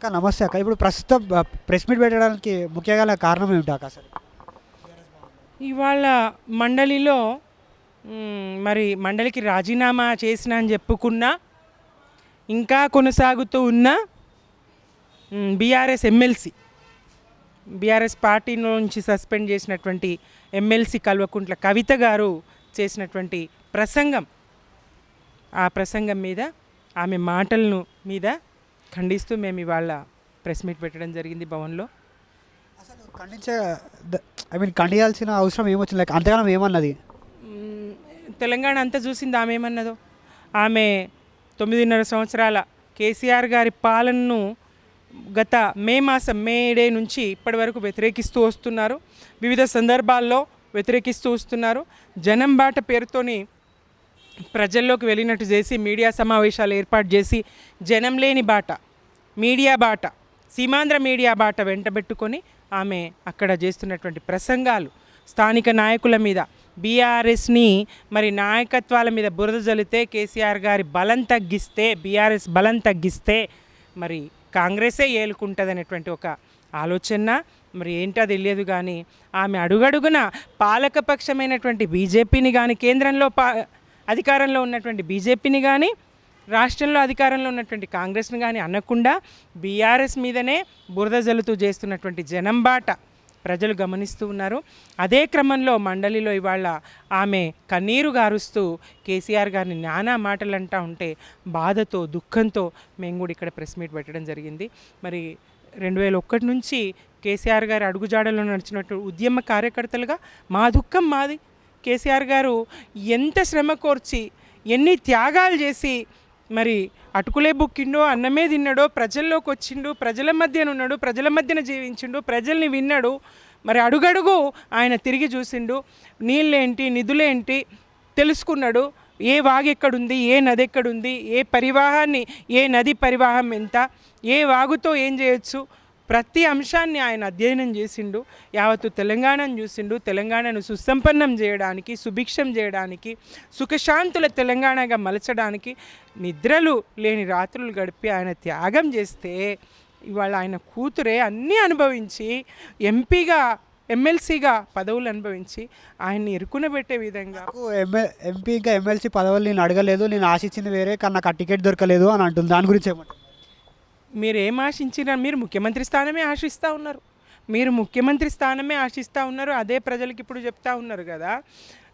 అక్క నమస్తే అక్క. ఇప్పుడు ప్రస్తుతం ప్రెస్ మీట్ పెట్టడానికి ముఖ్య గల కారణం ఏమిటి అక్క అసలు? ఇవాళ మండలిలో మరి మండలికి రాజీనామా చేసిన అని చెప్పుకున్నా ఇంకా కొనసాగుతూ ఉన్న బీఆర్ఎస్ ఎమ్మెల్సీ బీఆర్ఎస్ పార్టీ నుంచి సస్పెండ్ చేసినటువంటి ఎమ్మెల్సీ కల్వకుంట్ల కవిత గారు చేసినటువంటి ప్రసంగం, ఆ ప్రసంగం మీద ఆమె మాటలను మీద ఖండిస్తూ మేము ఇవాళ ప్రెస్ మీట్ పెట్టడం జరిగింది భవన్లో. అసలు ఖండించే ఖండించాల్సిన అవసరం ఏమొచ్చింది? లైక్ అంతగానం ఏమన్నది? తెలంగాణ అంతా చూసింది ఆమె ఏమన్నదో. ఆమె 9.5 సంవత్సరాల కేసీఆర్ గారి పాలనను గత మే డే నుంచి ఇప్పటి వరకు వ్యతిరేకిస్తూ వస్తున్నారు. వివిధ సందర్భాల్లో వ్యతిరేకిస్తూ వస్తున్నారు. జనం బాట పేరుతోని ప్రజల్లోకి వెళ్ళినట్టు చేసి మీడియా సమావేశాలు ఏర్పాటు చేసి జనం లేని బాట, మీడియా బాట, సీమాంధ్ర మీడియా బాట వెంటబెట్టుకొని ఆమె అక్కడ చేస్తున్నటువంటి ప్రసంగాలు స్థానిక నాయకుల మీద, బీఆర్ఎస్ని మరి నాయకత్వాల మీద బురద జల్లితే కేసీఆర్ గారి బలం తగ్గిస్తే, బీఆర్ఎస్ బలం తగ్గిస్తే మరి కాంగ్రెసే ఏలుకుంటుంది అనేటువంటి ఒక ఆలోచన మరి ఏంటో తెలియదు. కానీ ఆమె అడుగడుగున పాలకపక్షమైనటువంటి బీజేపీని కానీ, కేంద్రంలో అధికారంలో ఉన్నటువంటి బీజేపీని కానీ, రాష్ట్రంలో అధికారంలో ఉన్నటువంటి కాంగ్రెస్ని కానీ అనకుండా బీఆర్ఎస్ మీదనే బురద జల్లుతూ చేస్తున్నటువంటి జనం బాట ప్రజలు గమనిస్తూ ఉన్నారు. అదే క్రమంలో మండలిలో ఇవాళ ఆమె కన్నీరు గారుస్తూ కేసీఆర్ గారిని నానా మాటలు అంటూ ఉంటే బాధతో, దుఃఖంతో మేము కూడా ఇక్కడ ప్రెస్ మీట్ పెట్టడం జరిగింది. మరి 2001 నుంచి కేసీఆర్ గారి అడుగుజాడలో నడిచినట్టు ఉద్యమ కార్యకర్తలుగా మా దుఃఖం మాది. కేసీఆర్ గారు ఎంత శ్రమ కోర్చి, ఎన్ని త్యాగాలు చేసి మరి అటుకులే బుక్కిండో, అన్నమే తిన్నాడో, ప్రజల్లోకి వచ్చిండు, ప్రజల మధ్యన ఉన్నాడు, ప్రజల మధ్యన జీవించిండు, ప్రజల్ని విన్నాడు. మరి అడుగడుగు ఆయన తిరిగి చూసిండు, నీళ్ళేంటి నిధులేంటి తెలుసుకున్నాడు. ఏ వాగు ఎక్కడుంది, ఏ నది ఎక్కడుంది, ఏ నది పరివాహం ఎంత, ఏ వాగుతో ఏం చేయొచ్చు, ప్రతి అంశాన్ని ఆయన అధ్యయనం చేసిండు. యావత్తు తెలంగాణను చూసిండు. తెలంగాణను సుసంపన్నం చేయడానికి, సుభిక్షం చేయడానికి, సుఖశాంతుల తెలంగాణగా మలచడానికి నిద్రలు లేని రాత్రులు గడిపి ఆయన త్యాగం చేస్తే ఇవాళ ఆయన కూతురే అన్నీ అనుభవించి ఎంపీగా, ఎమ్మెల్సీగా పదవులు అనుభవించి ఆయన్ని ఇరుకునబెట్టే విధంగా ఎంపీ ఇంకా ఎమ్మెల్సీ పదవులు నేను అడగలేదు, నేను ఆశించింది వేరే, కానీ నాకు ఆ టికెట్ దొరకలేదు అని అంటుంది. దాని గురించి ఏమంటారు? మీరు ఏం ఆశించినా, మీరు ముఖ్యమంత్రి స్థానమే ఆశిస్తూ ఉన్నారు. మీరు ముఖ్యమంత్రి స్థానమే ఆశిస్తూ ఉన్నారు. అదే ప్రజలకి ఇప్పుడు చెప్తా ఉన్నారు కదా.